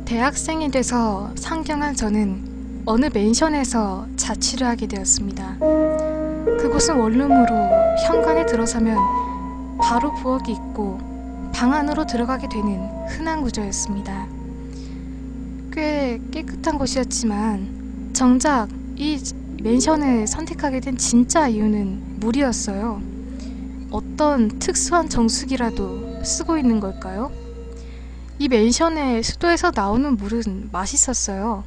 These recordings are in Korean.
대학생이 돼서 상경한 저는 어느 맨션에서 자취를 하게 되었습니다. 그곳은 원룸으로 현관에 들어서면 바로 부엌이 있고 방 안으로 들어가게 되는 흔한 구조였습니다. 꽤 깨끗한 곳이었지만 정작 이 맨션을 선택하게 된 진짜 이유는 물이었어요. 어떤 특수한 정수기라도 쓰고 있는 걸까요? 이 맨션의 수도에서 나오는 물은 맛있었어요.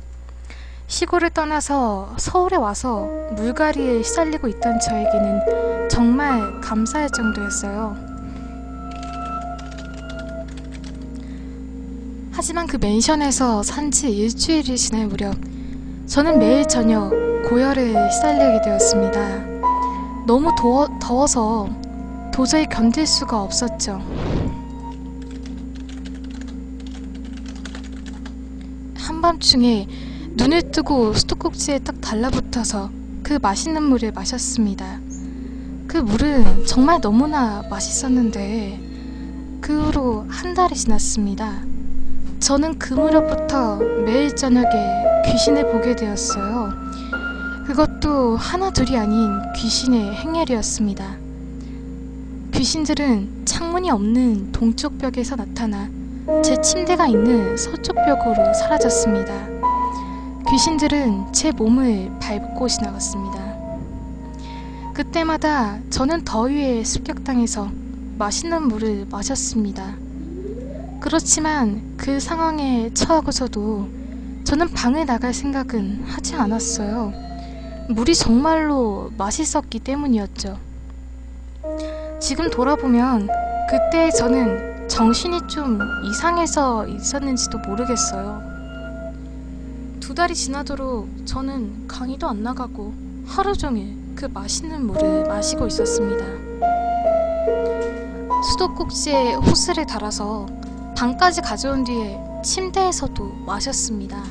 시골을 떠나서 서울에 와서 물갈이에 시달리고 있던 저에게는 정말 감사할 정도였어요. 하지만 그 맨션에서 산지 일주일이 지날 무렵 저는 매일 저녁 고열에 시달리게 되었습니다. 너무 더워서 도저히 견딜 수가 없었죠. 한밤중에 눈을 뜨고 수도꼭지에 딱 달라붙어서 그 맛있는 물을 마셨습니다. 그 물은 정말 너무나 맛있었는데 그 후로 한 달이 지났습니다. 저는 그 무렵부터 매일 저녁에 귀신을 보게 되었어요. 그것도 하나 둘이 아닌 귀신의 행렬이었습니다. 귀신들은 창문이 없는 동쪽 벽에서 나타나 제 침대가 있는 서쪽 벽으로 사라졌습니다. 귀신들은 제 몸을 밟고 지나갔습니다. 그때마다 저는 더위에 습격당해서 맛있는 물을 마셨습니다. 그렇지만 그 상황에 처하고서도 저는 방을 나갈 생각은 하지 않았어요. 물이 정말로 맛있었기 때문이었죠. 지금 돌아보면 그때 저는 정신이 좀 이상해서 있었는지도 모르겠어요. 2달이 지나도록 저는 강의도 안 나가고 하루 종일 그 맛있는 물을 마시고 있었습니다. 수도꼭지에 호스를 달아서 방까지 가져온 뒤에 침대에서도 마셨습니다.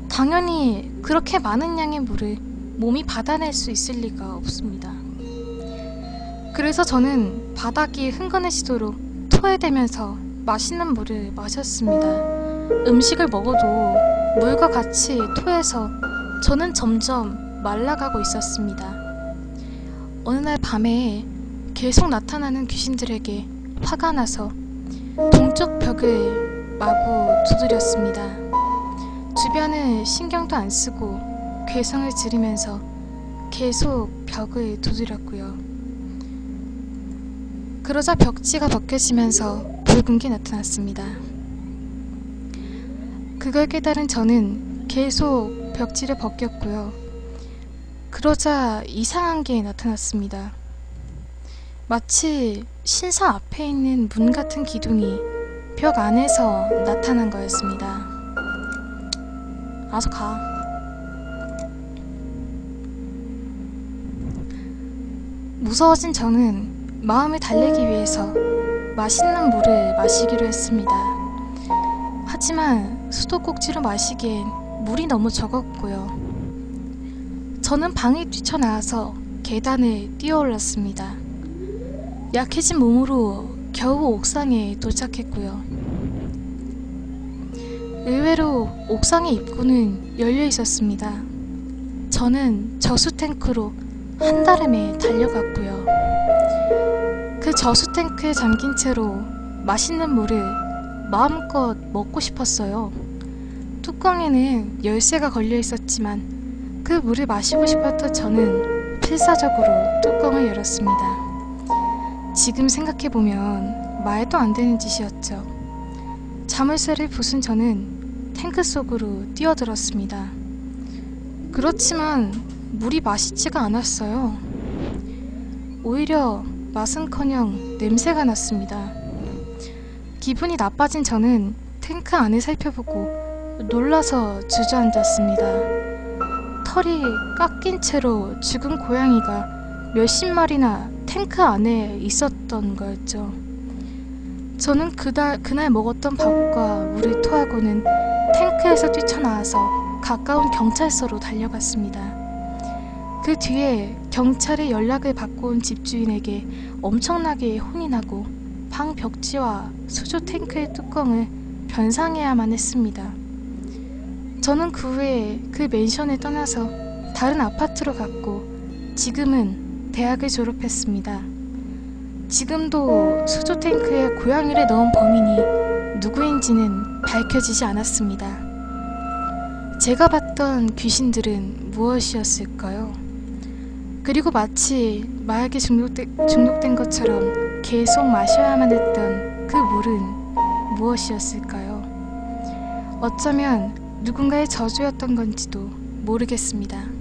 당연히 그렇게 많은 양의 물을 몸이 받아낼 수 있을 리가 없습니다. 그래서 저는 바닥이 흥건해지도록 토해대면서 맛있는 물을 마셨습니다. 음식을 먹어도 물과 같이 토해서 저는 점점 말라가고 있었습니다. 어느 날 밤에 계속 나타나는 귀신들에게 화가 나서 동쪽 벽을 마구 두드렸습니다. 주변을 신경도 안 쓰고 괴성을 지르면서 계속 벽을 두드렸고요. 그러자 벽지가 벗겨지면서 붉은 게 나타났습니다. 그걸 깨달은 저는 계속 벽지를 벗겼고요. 그러자 이상한 게 나타났습니다. 마치 신사 앞에 있는 문 같은 기둥이 벽 안에서 나타난 거였습니다. 알아서 가. 무서워진 저는 마음을 달래기 위해서 맛있는 물을 마시기로 했습니다. 하지만 수도꼭지로 마시기엔 물이 너무 적었고요. 저는 방에 뛰쳐나와서 계단을 뛰어올랐습니다. 약해진 몸으로 겨우 옥상에 도착했고요. 의외로 옥상의 입구는 열려 있었습니다. 저는 저수탱크로 한달음에 달려갔고요. 그 저수탱크에 잠긴 채로 맛있는 물을 마음껏 먹고 싶었어요. 뚜껑에는 열쇠가 걸려 있었지만 그 물을 마시고 싶었던 저는 필사적으로 뚜껑을 열었습니다. 지금 생각해보면 말도 안 되는 짓이었죠. 자물쇠를 부순 저는 탱크 속으로 뛰어들었습니다. 그렇지만 물이 맛있지가 않았어요. 오히려 맛은커녕 냄새가 났습니다. 기분이 나빠진 저는 탱크 안을 살펴보고 놀라서 주저앉았습니다. 털이 깎인 채로 죽은 고양이가 몇십 마리나 탱크 안에 있었던 거였죠. 저는 그날 먹었던 밥과 물을 토하고는 탱크에서 뛰쳐나와서 가까운 경찰서로 달려갔습니다. 그 뒤에 경찰에 연락을 받고 온 집주인에게 엄청나게 혼이 나고 방 벽지와 수조 탱크의 뚜껑을 변상해야만 했습니다. 저는 그 후에 그 맨션을 떠나서 다른 아파트로 갔고 지금은 대학을 졸업했습니다. 지금도 수조 탱크에 고양이를 넣은 범인이 누구인지는 밝혀지지 않았습니다. 제가 봤던 귀신들은 무엇이었을까요? 그리고 마치 마약에 중독된 것처럼 계속 마셔야만 했던 그 물은 무엇이었을까요? 어쩌면 누군가의 저주였던 건지도 모르겠습니다.